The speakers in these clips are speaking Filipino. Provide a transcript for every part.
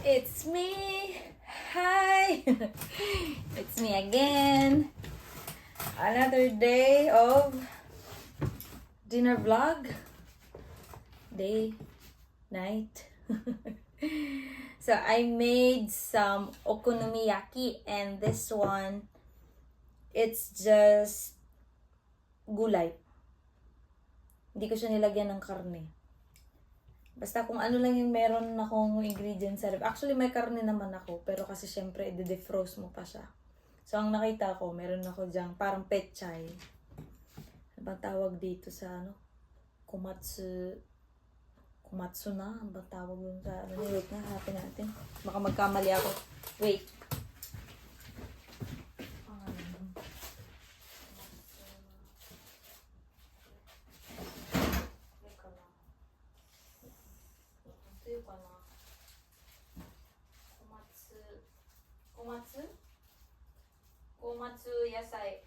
It's me! Hi! It's me again. Another day of dinner vlog. Day, night. So I made some okonomiyaki and this one, it's just gulay. Hindi ko siya nilagyan ng karne. Basta kung ano lang yung meron akong ingredients sa ref. Actually, may karne naman ako. Pero kasi syempre, i-defrost mo pa siya. So, ang nakita ko, meron ako dyang parang pechay. Ano bang tawag dito sa ano? Komatsu. Komatsu na? Ano bang tawag dun sa ano? Wait na, hanapin natin. Baka magkamali ako. Wait. Komatsu yasai.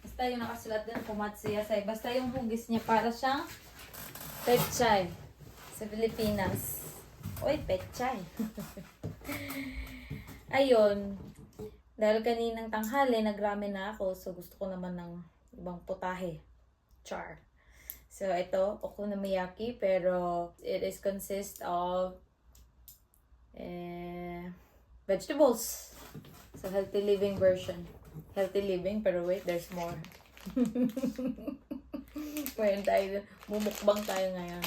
Basta yung nakasulat din, komatsu yasai. Basta yung hugis niya para siyang pechay sa Pilipinas. Oy, pechay. Ayun. Dahil kaninang tanghali, nagrami na ako. So, gusto ko naman ng ibang putahe. Char. So, ito, okonomiyaki. Pero, it is consist of vegetables. So, healthy living version. Healthy living, pero wait, there's more. Ngayon tayo, mumukbang tayo ngayon.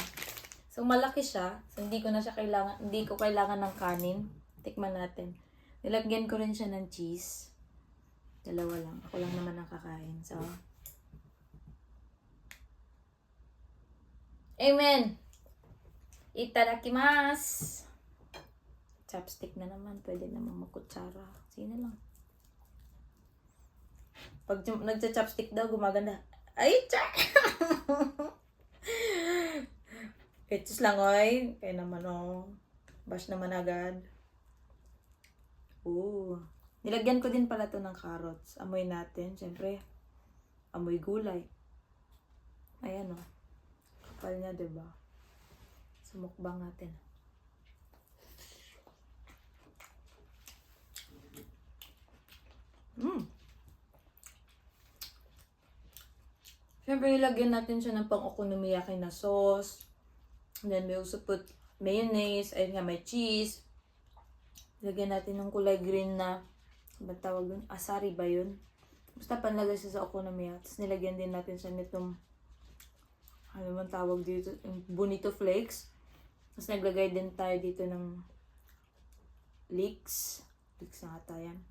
So, malaki siya. So, hindi ko kailangan ng kanin. Tikman natin. Nilagyan ko rin siya ng cheese. Dalawa lang. Ako lang naman ang kakain. So, amen! Itadakimasu! Chopstick na naman. Pwede naman magkutsara. Sige lang. Pag nagcha-chopstick daw, gumaganda. Ay, cha! It's lang, oy. Kaya naman, oh. Bash naman agad. Ooh. Nilagyan ko din pala to ng carrots. Amoy natin. Siyempre, amoy gulay. Ayan, oh. Kapal niya, diba? Sumukbang natin. Siyempre, ilagyan natin siya ng pang-okonomiyaki na sauce. And then, we also put mayonnaise. Ayun nga, may cheese. Ilagyan natin ng kulay green na, ba tawag dun? Asari ba yun? Basta panlagay siya sa okonomiyaki. Tapos, nilagyan din natin siya nitong, ano man tawag dito? Yung bonito flakes. Tapos, naglagay din tayo dito ng leeks. Leeks na ata yan.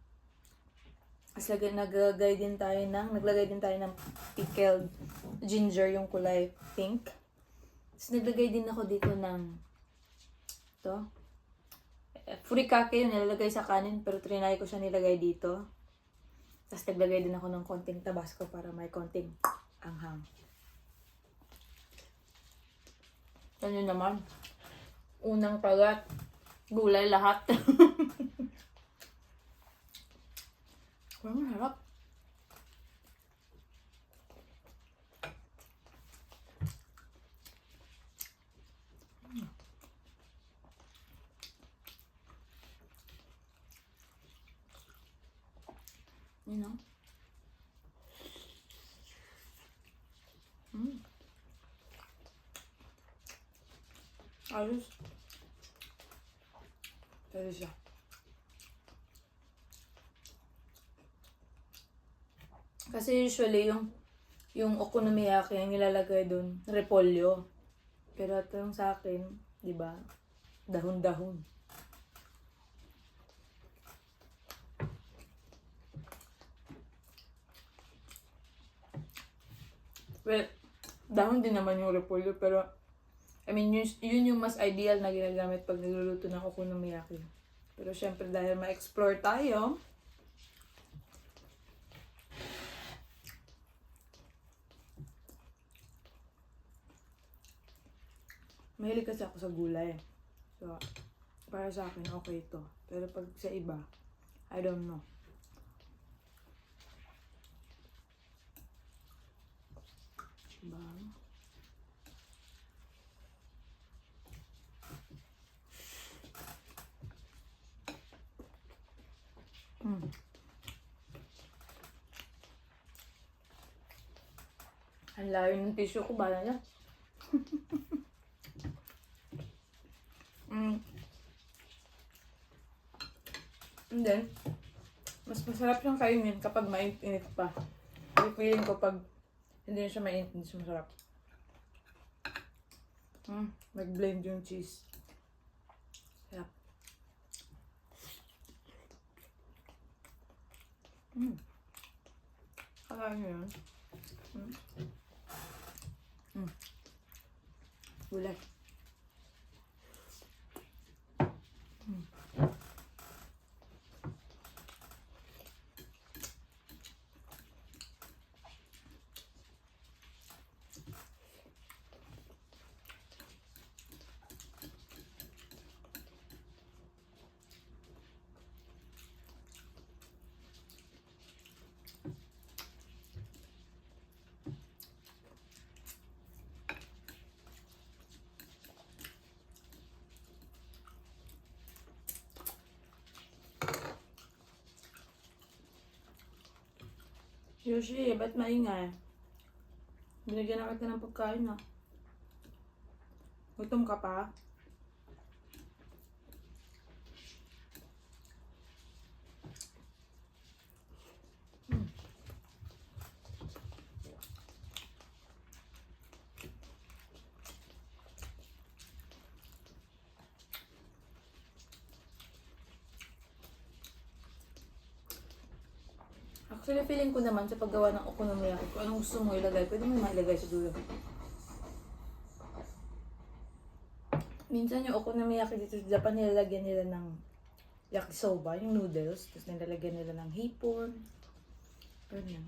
Tapos naglagay din tayo ng pickled ginger, yung kulay pink. Tapos naglagay din ako dito ng furikake, yung nilalagay sa kanin, pero trinay ko siya nilagay dito. Tapos naglagay din ako ng konting tabasco para may konting anghang. Yan yun naman. Unang pagat, gulay lahat. Ang harap. You know? Ayos. Pwede siya. Kasi usually yung okonomiyaki ang nilalagay doon, repolyo. Pero ito yung sa akin, 'di ba? Dahon-dahon. Well, dahon din naman yung repolyo, pero I mean, yun yung mas ideal na ginagamit pag nagluluto ng okonomiyaki. Pero syempre dahil ma-explore tayo, mahilig kasi ako sa gulay. So, para sa akin, okay ito. Pero pag sa iba, I don't know. Diba? Ang layo ng tissue ko, bala na. And then, mas masarap siyang kainin kapag mainit-init pa. Yung feeling ko pag hindi na siya mainit, hindi siya masarap. Nag-blend yung cheese. Sarap. Kakain nyo yun. Gulay. Yoshi, ba't maingay? Binigyan na kita ng pagkain na. Gutom ka pa? Actually, feeling ko naman sa paggawa ng okonomiyaki, kung anong gusto mo ilagay, pwede mo mailagay sa dulo. Minsan yung okonomiyaki dito sa Japan, nilalagyan nila ng yakisoba, yung noodles, tapos nilalagyan nila ng hipon. Ganyan.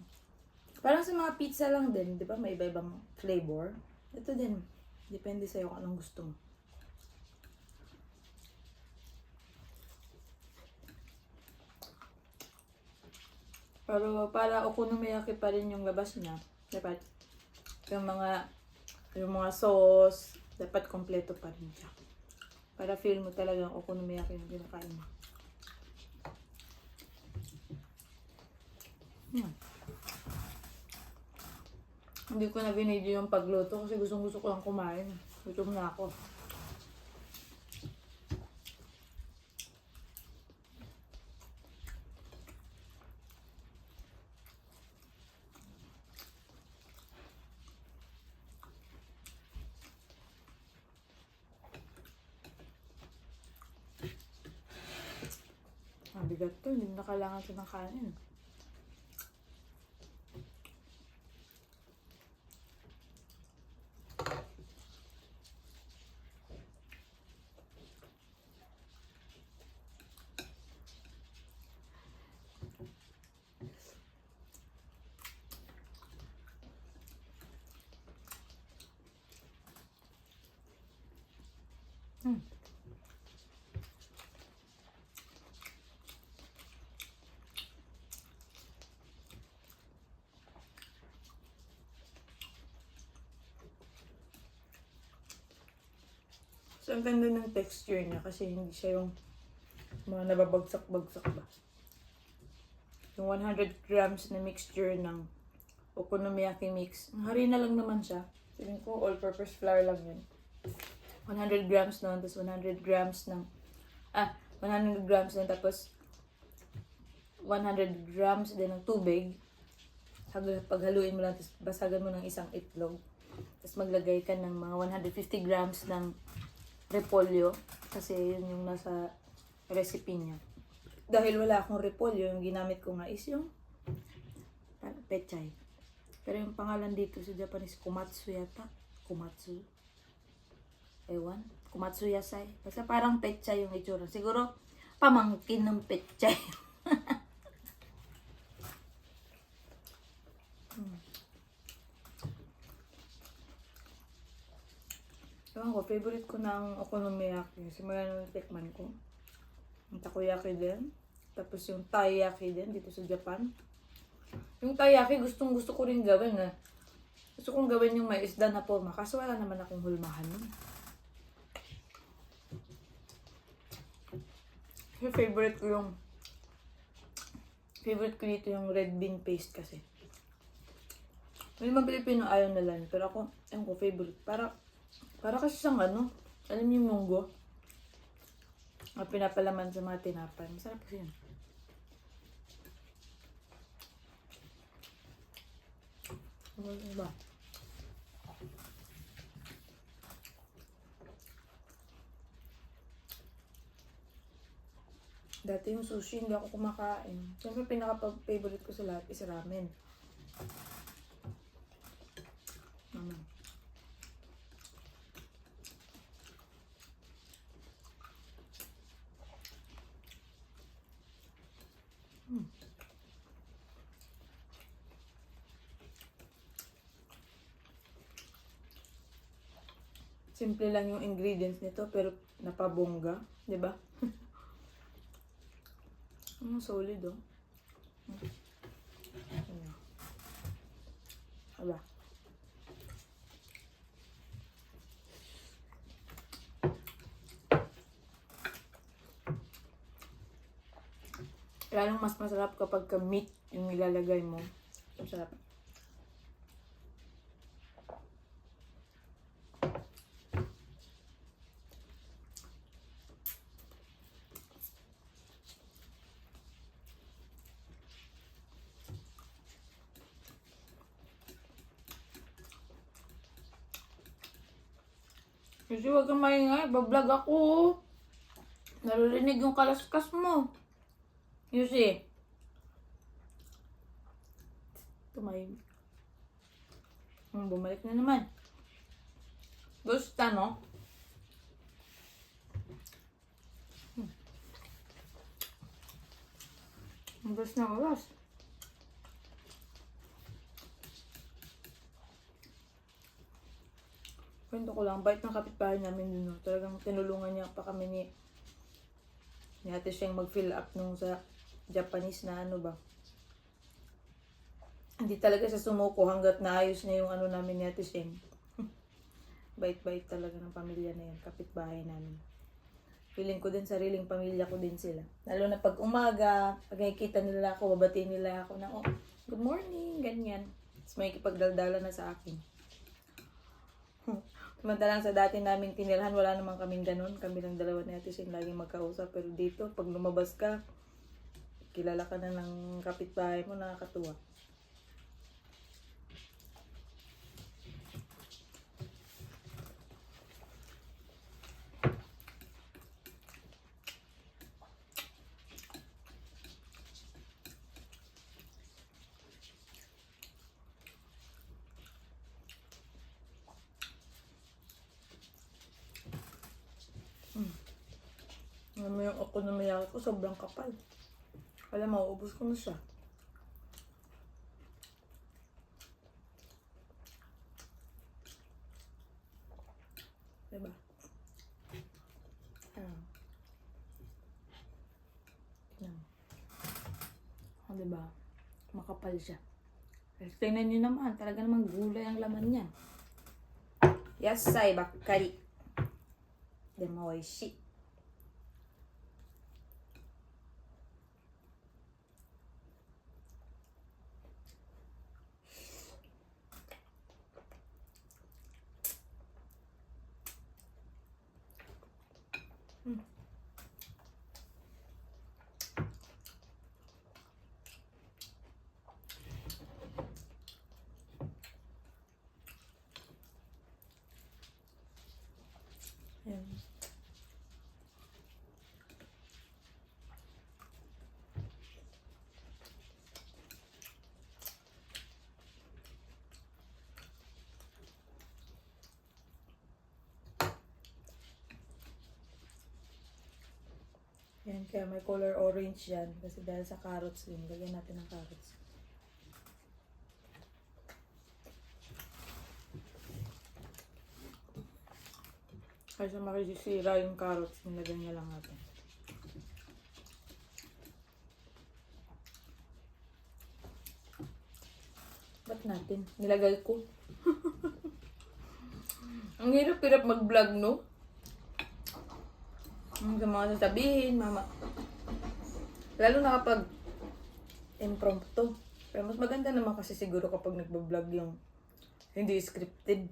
Parang sa mga pizza lang din, di ba? May iba-ibang flavor. Ito din. Depende sa'yo kung anong gusto mo. Pero para okonomiyaki pa rin yung labas niya, dapat yung mga sauce, dapat kompleto pa rin siya. Para feel mo talagang okonomiyaki yung kinakain mo. Hindi ko na binidyo yung pagluto kasi gustong-gusto ko lang kumain. Gutom na ako. Ang bigat to, hindi mo na kailangan ito ng kanin. So, ang ganda ng texture niya kasi hindi siya yung mga nababagsak-bagsak ba. Yung 100 grams na mixture ng okonomiyaki mix. Harina lang naman siya. Feeling ko all-purpose flour lang yun. 100 grams nun, tapos 100 grams ng 100 grams nun, tapos 100 grams din ng tubig. Paghaluin mo lang, tapos basagan mo ng isang itlog. Tapos maglagay ka ng mga 150 grams ng repolyo kasi yun yung nasa recipe niya. Dahil wala akong repolyo, yung ginamit ko nga is yung pechay. Pero yung pangalan dito sa Japanese, komatsu yata. Komatsu. Ewan. Komatsu yasai. Basta parang pechay yung itsura. Siguro, pamangkin ng pechay. Ewan ko, favorite ko ng okonomiyaki. Simula nung tikman ko. Yung takoyaki din. Tapos yung taiyaki din dito sa Japan. Yung taiyaki, gustong gusto ko rin gawin. Gusto kong gawin yung may isda na forma. Kaso wala naman akong hulmahan nun. Kasi favorite ko dito yung red bean paste kasi. May mga Pilipino ayaw nila. Pero ako, ewan ko, favorite. Para kasi siyang ano, alam niyo yung munggo? At pinapalaman sa mga tinapay. Masarap kasi yun. Ano ba? Dati yung sushi, hindi ako kumakain. Siyempre, pinaka-favorite ko sa lahat is ramen. Ramen. Simple lang yung ingredients nito, pero napabongga. Diba? Solid, oh. Ayan. Aba. Lalong mas masarap kapag meat yung ilalagay mo. Masarap. Kasi huwag kang maingay, bablog ako. Naririnig yung kalaskas mo. You see? Tumahimik. Bumalik na naman. Gusto, no? Gusto na oras. Kwento ko lang, bait ng kapitbahay namin dun, no? Talagang tinulungan niya pa kami ni Ate siyang mag-fill up nung sa Japanese na ano ba. Hindi talaga siya sumuko hanggat naayos niya yung ano namin ni Ate Sheng. Bait-bait talaga ng pamilya na yan, kapitbahay namin. Feeling ko din, sariling pamilya ko din sila. Lalo na pag umaga, pag nakikita nila ako, babatiin nila ako na, oh, good morning, ganyan. Tapos may kipagdaldala na sa akin. Samantalang sa dati namin tinirahan, wala naman kaming ganun. Kami lang dalawa ni Ate Sheng laging magkausap. Pero dito, pag lumabas ka, kilala ka na ng kapitbahay mo, nakakatuwa. Alam mo yung okonomiyaki ko, sobrang kapal. Kaya mauubos ko na siya. Diba? Diba? Makapal siya. Tingnan nyo naman, talaga namang gulay ang laman niya. Yasay bakkari. Demo oishii. Ayan. Yan, kaya may color orange yan. Kasi dahil sa carrots din. Lagyan natin ng carrots. Kaysa makisisira yung carrots, nilagyan niya lang natin. Ba't natin? Nilagay ko. Ang hirap-hirap mag-vlog, no? Ang sa mga sasabihin, mama. Lalo na kapag impromptu. Pero mas maganda naman kasi siguro kapag nagbablog yung Hindi scripted.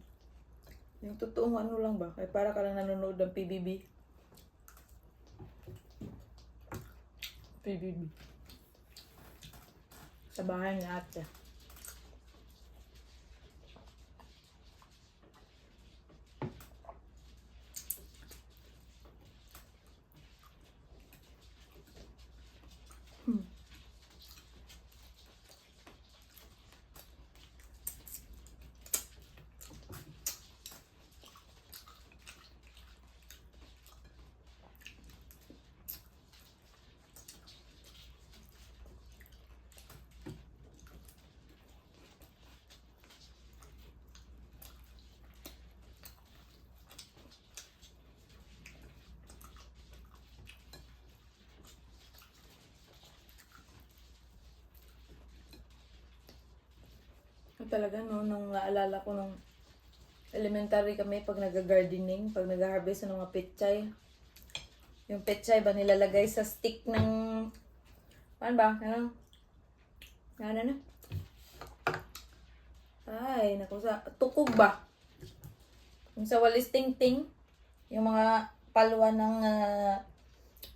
Yung totoong ano lang ba? Ay para ka lang nanonood ng PBB. PBB. Sa bahay ni ate. Talaga no, nung naalala ko nung elementary kami pag nag-gardening, pag nag-harvest ng mga petchay. Yung petchay ba nilalagay sa stick ng ano ba? Ano? Ano? Ay, naku sa tukog ba? Yung sa walis ting-ting, yung mga palwa ng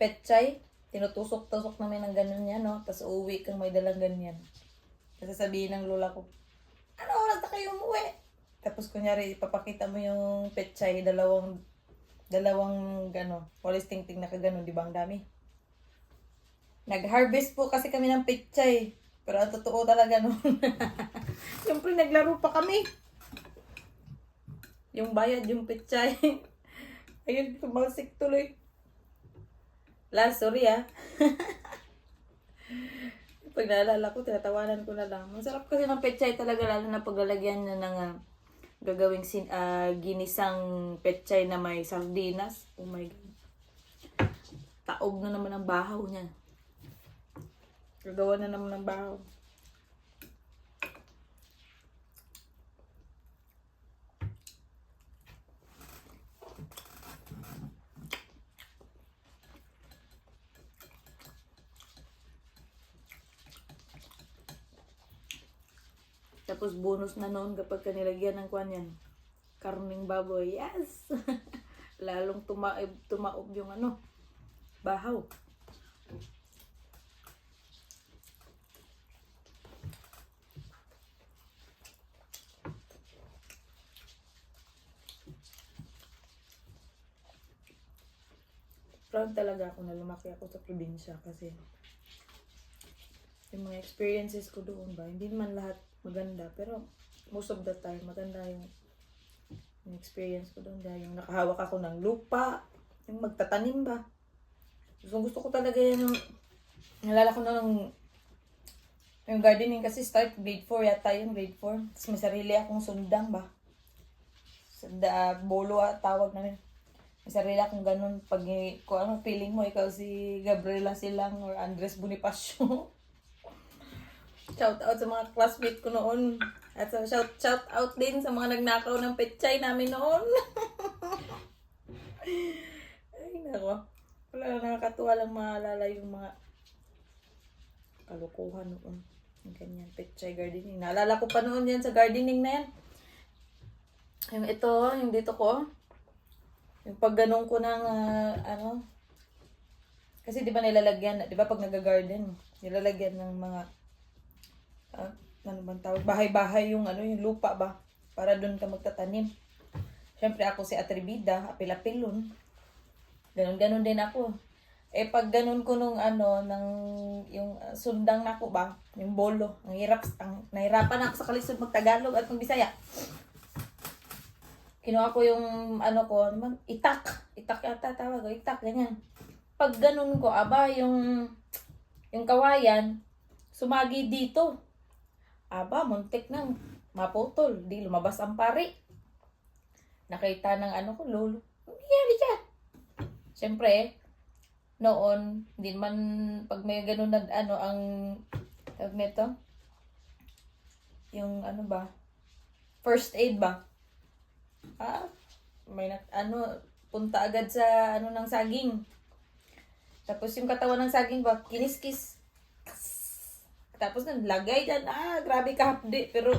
petchay, tinutusok-tusok namin ng ganun yan, no? Tapos uuwi kang may dalang ganyan. Kasi sabihin ng lola ko, ano oras na kayo umuwi? Tapos kunyari, ipapakita mo yung petchay, dalawang walis ting-ting na kaganon, di ba ang dami? Nag-harvest po kasi kami ng petchay. Pero ang totoo talaga noon. Siyempre naglaro pa kami. Yung bayad, yung petchay. Ayun, tumalsik tuloy. Sorry Pag naalala ko, tinatawanan ko na lang. Masarap kasi ng petchay talaga, lalo na paglalagyan na ng gagawing ginisang petchay na may sardinas. Oh my God. Taog na naman ang bahaw niya. Gagawa na naman ng bahaw. Tapos bonus na noon kapag kanilagyan ng kwan yan. Karning baboy. Yes! Lalong tumaob yung bahaw. Proud talaga ako na lumaki ako sa probinsya kasi yung mga experiences ko doon ba, hindi naman lahat maganda, pero most of the time maganda yung experience ko doon dahil yung nakahawak ako ng lupa, yung magtatanim ba. Gusto ko talaga yan yung nalala ko na yung gardening kasi start grade 4 yata yung grade 4. Tapos may sarili akong sundang ba. Bolo tawag namin. May sarili akong ganun. Pag kung ano feeling mo, ikaw si Gabriela Silang or Andres Bonifacio. Shout out sa mga classmate ko noon. At shout out din sa mga nagnakaw ng petchay namin noon. Ay, nako. Wala, nakakatuwa lang maalala yung mga kalukuhan noon. Yung ganyan, petchay gardening. Naalala ko pa noon yan sa gardening na yan. Yung ito, yung dito ko. Yung pagganong ko ng, kasi di ba nilalagyan, di ba pag nag-garden, nilalagyan ng mga, ano bang tawag, bahay-bahay yung, yung lupa ba, para doon ka magtatanim. Siyempre ako si Atribida, apil-apilon. Ganon-ganon din ako. Pag ganon ko nung, yung sundang na ko ba, yung bolo, nahirapan ako sa kalisod mag-Tagalog at mag-Bisaya. Kinuha ko yung itak yata tawag, itak, ganyan. Pag ganun ko, yung kawayan, sumagi dito. Muntik nang maputol, di lumabas ang pari. Nakita ng lolo. Ano nangyari dyan? Siyempre, noon, hindi man, pag may ganun na, ang, tawag nito, yung first aid ba? May punta agad sa ng saging. Tapos yung katawan ng saging ba, kiniskis. Tapos lagay dyan, grabe kahapdi. Pero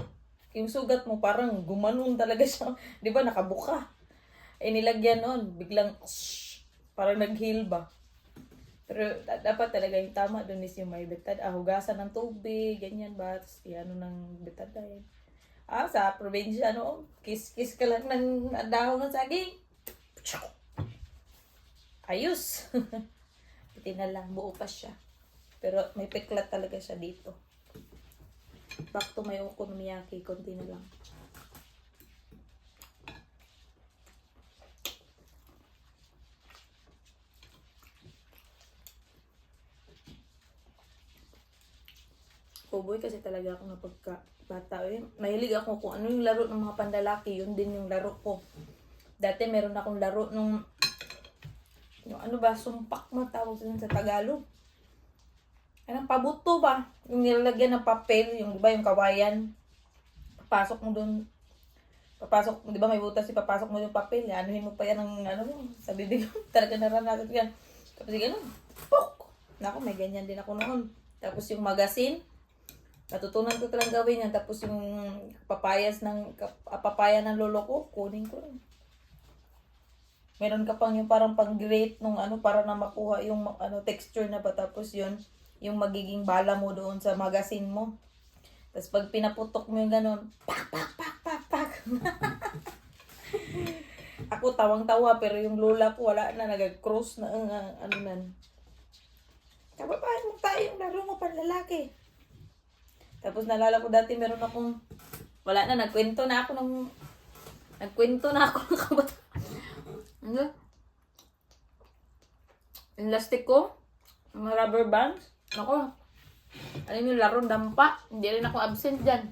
yung sugat mo parang gumanon talaga siya. Di ba, nakabuka. Eh, nilagyan nun, biglang, parang nag-heal ba? Pero dapat talaga yung tama dun is yung may betad. Hugasan ng tubig, ganyan ba? Tapos ano ng betadine. Sa probinsya, no? Kiss-kiss ka lang ng dahon ng saging. Ayos! Buti na lang, buo pa siya. Pero may peklat talaga siya dito. Back to may okonomiyaki, konti na lang. Kuboy kasi talaga ako na pagka-bata. Mahilig ako kung ano yung laro ng mga pandalaki, yun din yung laro ko. Dati meron akong laro nung yung ano ba, sumpak mo tawag sa Tagalog. Anong pabuto ba? Yung nilalagyan ng papel, yung di ba yung kawayan. Papasok mo doon. Papasok mo, di ba may butas, papasok mo yung papel. Anuhin mo pa yan ng ano, sa bibig. Talaga naranasan yan. Tapos ganun, pok! Naku, may ganyan din ako noon. Tapos yung magasin, natutunan ko talagang gawin yan. Tapos yung papaya ng lolo ko, kunin ko rin. Meron ka pang yung parang pang-grate nung ano para na makuha yung ano texture na ba, tapos yun yung magiging bala mo doon sa magasin mo. Tapos pag pinaputok mo yung ganun, pak pak pak pak pak. Ako tawang-tawa pero yung lola ko wala na, nag-cross na ano nan. Kababayan mo tayo yung laro mo panlalaki. Tapos nalala ko dati meron akong wala na, nagkwento na ako ng kabata. Ano? Yung lastik ko, mga rubber bands. Ako, alam yung larong dampa. Hindi rin ako absent dyan.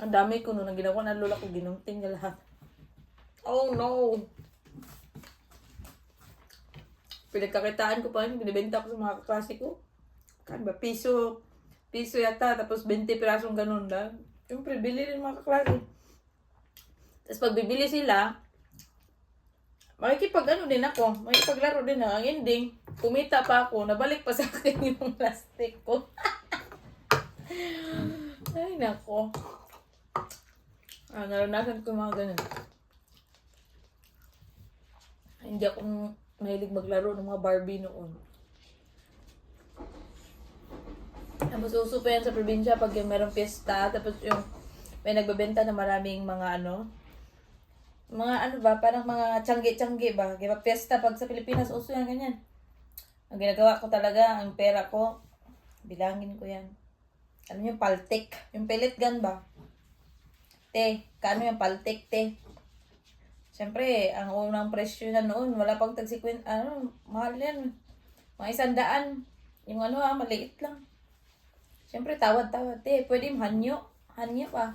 Ang dami ko nung ginawa ng lola ko, ginunting na lahat. Oh no! Pinagkakitaan ko pa yun, binibenta ko sa mga kaklase ko. Kan ba, piso yata, tapos 20 pirasong ganun lang. Siyempre, bili rin mga kaklase. Tapos pag bibili sila, makikipag-ano din ako, makikipaglaro din ako. Ang ending, kumita pa ako, nabalik pa sa akin yung plastic ko. Ay, nako. Naranasan ko mga ganun. Hindi ako mahilig maglaro ng mga Barbie noon. Tapos uso pa yan sa probinsya pag yung merong piyesta, tapos yung may nagbebenta na maraming mga parang mga tiyanggi-tiyanggi ba? Kaya piyesta pag sa Pilipinas, uso yan ganyan. Ang ginagawa ko talaga, ang pera ko, bilangin ko yan. Ano yung paltik? Yung pellet gun ba? Te, kaano yung paltik, te? Siyempre, ang unang presyo na noon, wala pang tagsikwin, mahal yan. Mga 100. Yung maliit lang. Siyempre, tawad-tawad, te. Pwede hanyo. Hanyo pa.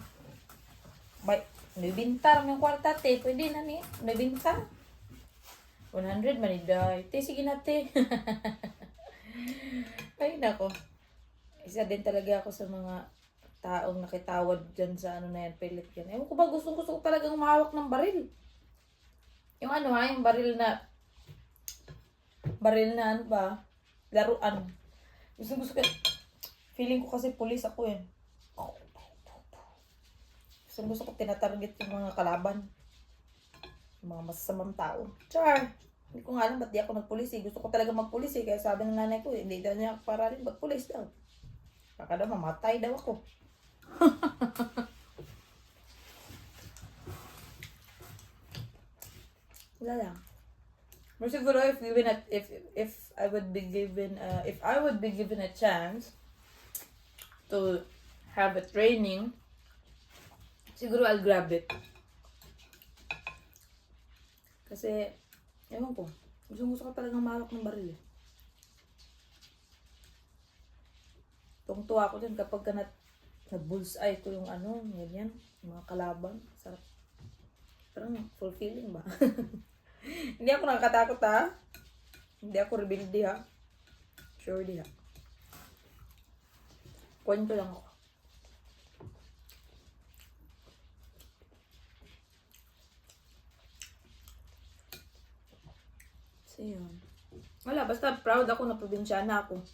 Nabintar yung kwarta, te. Pwede na ni. Nabintar. 100 maniday. Te, sige na, te. Ay, nako. Isa din talaga ako sa mga taong nakitawad dyan sa na yan, pellet yan. Ewan ko ba, gusto ko talagang mahawak ng baril. Yung yung baril na laruan. Gusto ko, feeling ko kasi police ako eh. Gusto ko tinatarget yung mga kalaban. Yung mga masasamang tao. Char! Hindi ko nga alam ba't di ako nagpulis eh. Gusto ko talaga magpulis eh. Kaya sabi ng nanay ko hindi daw niya para rin magpulis daw. Baka daw mamatay daw ako. Wala lang. Pero siguro if I would be given a chance to have a training, siguro I'll grab it. Kasi, ewan ko, gusto ko talagang mahawak ng baril eh. Tungtuwa ako din kapag na-bullseye ko yung ganyan, yung mga kalaban. Sarap. Parang fulfilling ba? Hindi ako nakakatakot ha. Hindi ako rebelde ha. Sure di ha. Kwento lang ako. So, yun. Wala, basta proud ako na probinsyana ako.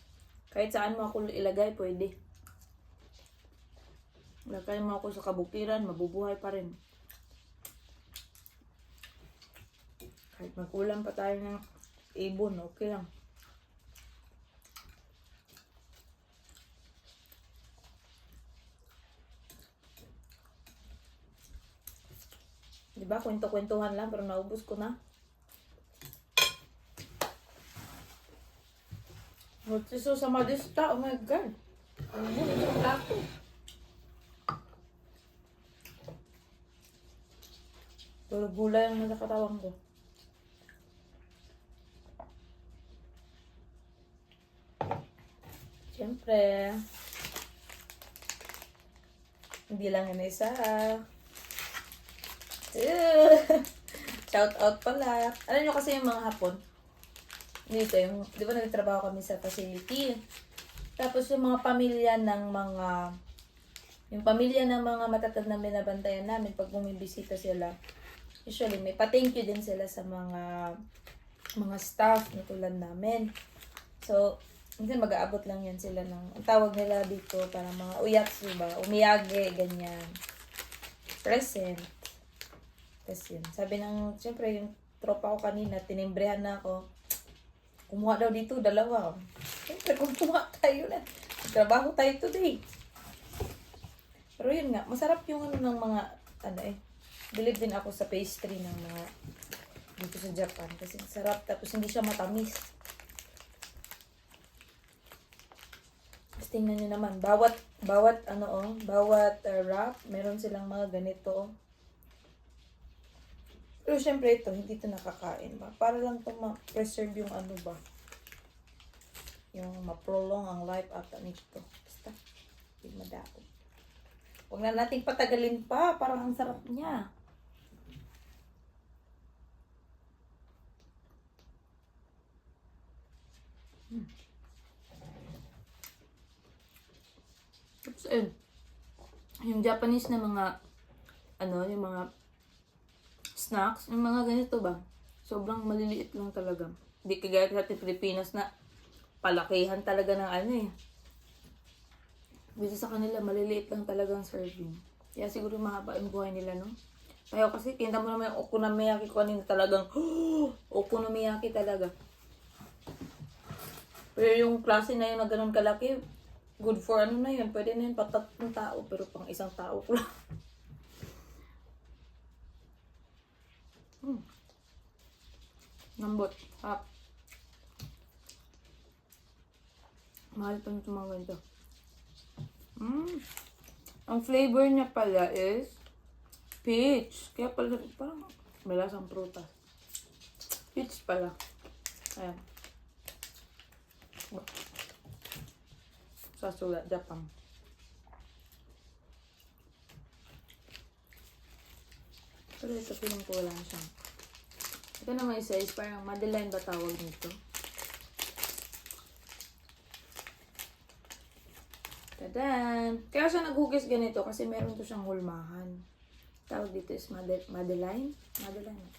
Kahit saan mo ako ilagay, pwede. Lagay mo ako sa kabukiran, mabubuhay pa rin. Kahit magkulang pa tayo ng ibon, okay lang. Diba, kwento-kwentuhan lang, pero naubos ko na. Magsiso sa madista, oh my God. Ang buhay sa plato. Pero gulay ang nasa katawan ko. Siyempre, hindi lang yan isa. Shout out pala. Alam nyo kasi yung mga Hapon, dito yung, di ba nagtrabaho kami sa facility? Tapos yung mga pamilya ng mga matatag na binabantayan namin pag bumibisita sila, usually may pa-thank you din sila sa mga staff na tulad namin. So, minsan mag-aabot lang yan sila ng, ang tawag nila dito, parang mga uyats, diba? Umiyage, ganyan. Present. Tapos yun. Sabi ng, siyempre, yung tropa ko kanina, tinimbrehan na ako. Kumuha daw dito, dalawa. Siyempre, kumuha tayo na. Trabaho tayo today. Pero yun nga, masarap yung ng mga, believe din ako sa pastry ng mga dito sa Japan. Kasi sarap, tapos hindi siya matamis. Tapos tingnan nyo naman, bawat wrap, meron silang mga ganito. Pero syempre ito, hindi ito nakakain ba? Para lang ito ma-preserve yung yung ma-prolong ang life ata nito. Basta, hindi madao. Huwag na nating patagalin pa, parang ang sarap niya. Tapos yung Japanese na mga, yung mga snacks, yung mga ganito ba? Sobrang maliliit lang talaga. Hindi kagaya sa Pilipinas na palakihan talaga ng Bisa sa kanila, maliliit lang talaga ang serving. Kaya siguro mahaba yung buhay nila, no? Kaya kasi, kinta mo naman yung okonomiyaki ko kanina talagang, okonomiyaki talaga. Pero yung klase na yun na ganun kalaki, good for na yun. Pwede na yun patatlong tao, pero pang isang tao ko lang. Lambot. Hap. Mahal pa nito mga ganito. Ang flavor niya pala is peach. Kaya pala parang may lasang prutas. Peach pala. Ayan. Sa sulat, Japan. Pero ito feeling ko wala siyang. Ito naman isa is parang Madeline ba tawag nito? Tadan! Kaya siya naghugis ganito kasi meron to siyang hulmahan. Tawag dito is Madeline? Madeline.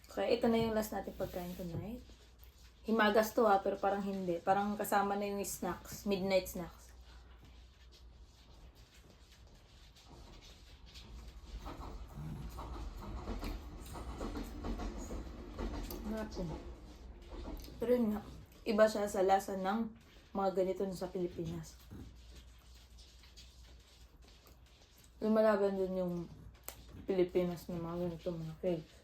Okay, ito na yung last natin pagkain tonight. Himagas to pero parang hindi. Parang kasama na yung snacks, midnight snacks. Pero yun nga, iba siya sa lasa ng mga ganito na sa Pilipinas. Lumalaban din yung Pilipinas ng mga ganito mga cakes.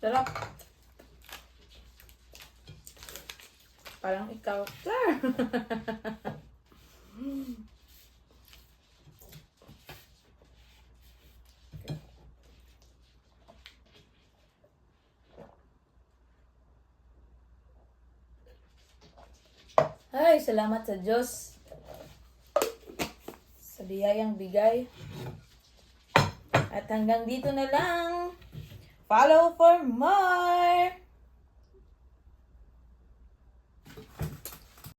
Sarap. Parang ikaw. Ay, salamat sa Diyos sa biyayang bigay. At hanggang dito na lang. Follow for more!